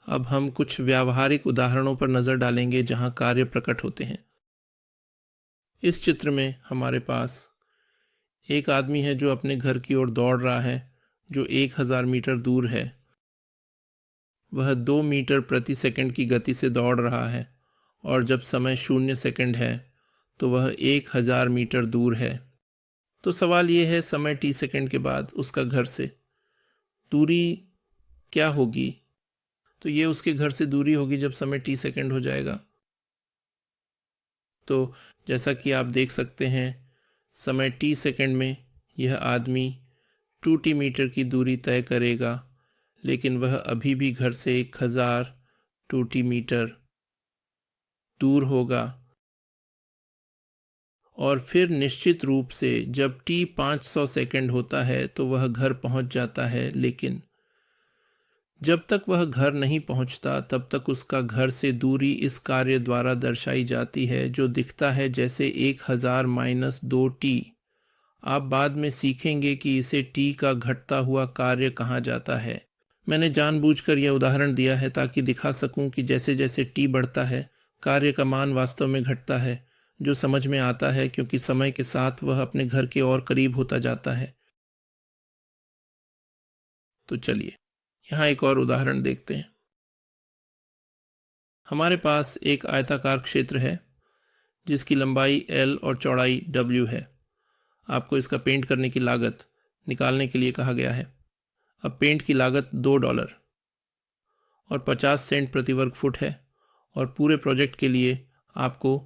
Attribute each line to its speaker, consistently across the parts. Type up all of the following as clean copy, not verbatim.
Speaker 1: अब हम कुछ व्यावहारिक उदाहरणों पर नज़र डालेंगे जहां कार्य प्रकट होते हैं। इस चित्र में हमारे पास एक आदमी है जो अपने घर की ओर दौड़ रहा है, जो 1000 मीटर दूर है। वह 2 मीटर प्रति सेकंड की गति से दौड़ रहा है और जब समय 0 सेकंड है तो वह 1000 मीटर दूर है। तो सवाल यह है, समय t सेकंड के बाद उसका घर से दूरी क्या होगी? तो ये उसके घर से दूरी होगी जब समय t सेकंड हो जाएगा। तो जैसा कि आप देख सकते हैं, समय t सेकंड में यह आदमी 2t मीटर की दूरी तय करेगा, लेकिन वह अभी भी घर से 1000 2t मीटर दूर होगा। और फिर निश्चित रूप से जब t 500 सेकंड होता है तो वह घर पहुंच जाता है, लेकिन जब तक वह घर नहीं पहुंचता तब तक उसका घर से दूरी इस कार्य द्वारा दर्शाई जाती है जो दिखता है जैसे 1000 माइनस 2t। आप बाद में सीखेंगे कि इसे t का घटता हुआ कार्य कहा जाता है। मैंने जानबूझकर यह उदाहरण दिया है ताकि दिखा सकूं कि जैसे जैसे t बढ़ता है कार्य का मान वास्तव में घटता है, जो समझ में आता है क्योंकि समय के साथ वह अपने घर के और करीब होता जाता है। तो चलिए यहाँ एक और उदाहरण देखते हैं। हमारे पास एक आयताकार क्षेत्र है जिसकी लंबाई L और चौड़ाई W है। आपको इसका पेंट करने की लागत निकालने के लिए कहा गया है। अब पेंट की लागत $2 और 50 सेंट प्रति वर्ग फुट है और पूरे प्रोजेक्ट के लिए आपको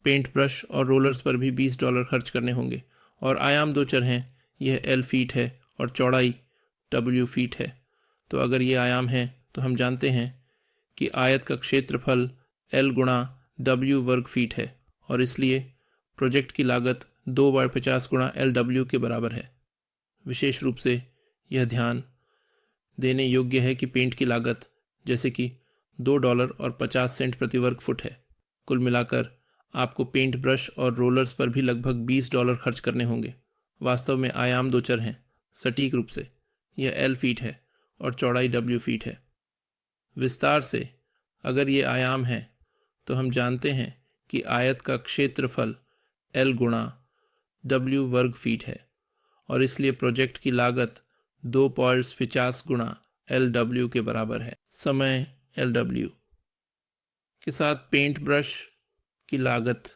Speaker 1: पेंट ब्रश और रोलर्स पर भी $20 खर्च करने होंगे। और आयाम दो चर हैं, यह L फीट है और चौड़ाई W फीट है। तो अगर ये आयाम है तो हम जानते हैं कि आयत का क्षेत्रफल L गुणा W वर्ग फीट है और इसलिए प्रोजेक्ट की लागत 2/50 गुणा LW के बराबर है। विशेष रूप से यह ध्यान देने योग्य है कि पेंट की लागत जैसे कि $2 और 50 सेंट प्रति वर्ग फुट है। कुल मिलाकर आपको पेंट ब्रश और रोलर्स पर भी लगभग $20 खर्च करने होंगे। वास्तव में आयाम दो चर हैं। सटीक रूप से यह L फीट है और चौड़ाई W फीट है। विस्तार से अगर ये आयाम है तो हम जानते हैं कि आयत का क्षेत्रफल L गुणा W वर्ग फीट है और इसलिए प्रोजेक्ट की लागत 2.50 गुणा LW के बराबर है। समय LW के साथ पेंट ब्रश की लागत,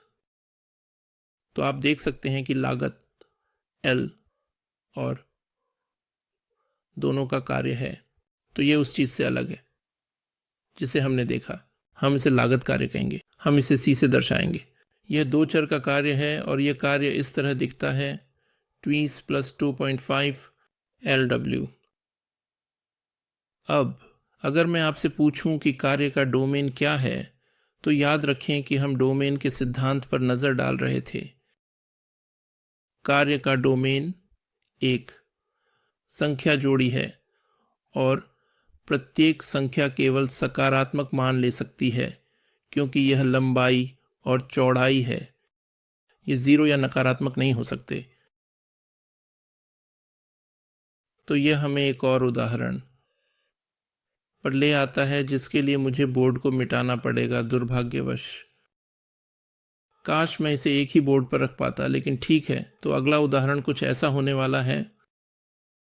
Speaker 1: तो आप देख सकते हैं कि लागत L और दोनों का कार्य है। तो ये उस चीज़ से अलग है जिसे हमने देखा। हम इसे लागत कार्य कहेंगे। हम इसे C से दर्शाएंगे। यह दो चर का कार्य है और यह कार्य इस तरह दिखता है, 20 + 2.5 LW। अब अगर मैं आपसे पूछूं कि कार्य का डोमेन क्या है, तो याद रखें कि हम डोमेन के सिद्धांत पर नज़र डाल रहे थे। कार्य का डोमेन एक संख्या जोड़ी है और प्रत्येक संख्या केवल सकारात्मक मान ले सकती है क्योंकि यह लंबाई और चौड़ाई है। ये 0 या नकारात्मक नहीं हो सकते। तो यह हमें एक और उदाहरण पर ले आता है जिसके लिए मुझे बोर्ड को मिटाना पड़ेगा दुर्भाग्यवश। काश मैं इसे एक ही बोर्ड पर रख पाता, लेकिन ठीक है। तो अगला उदाहरण कुछ ऐसा होने वाला है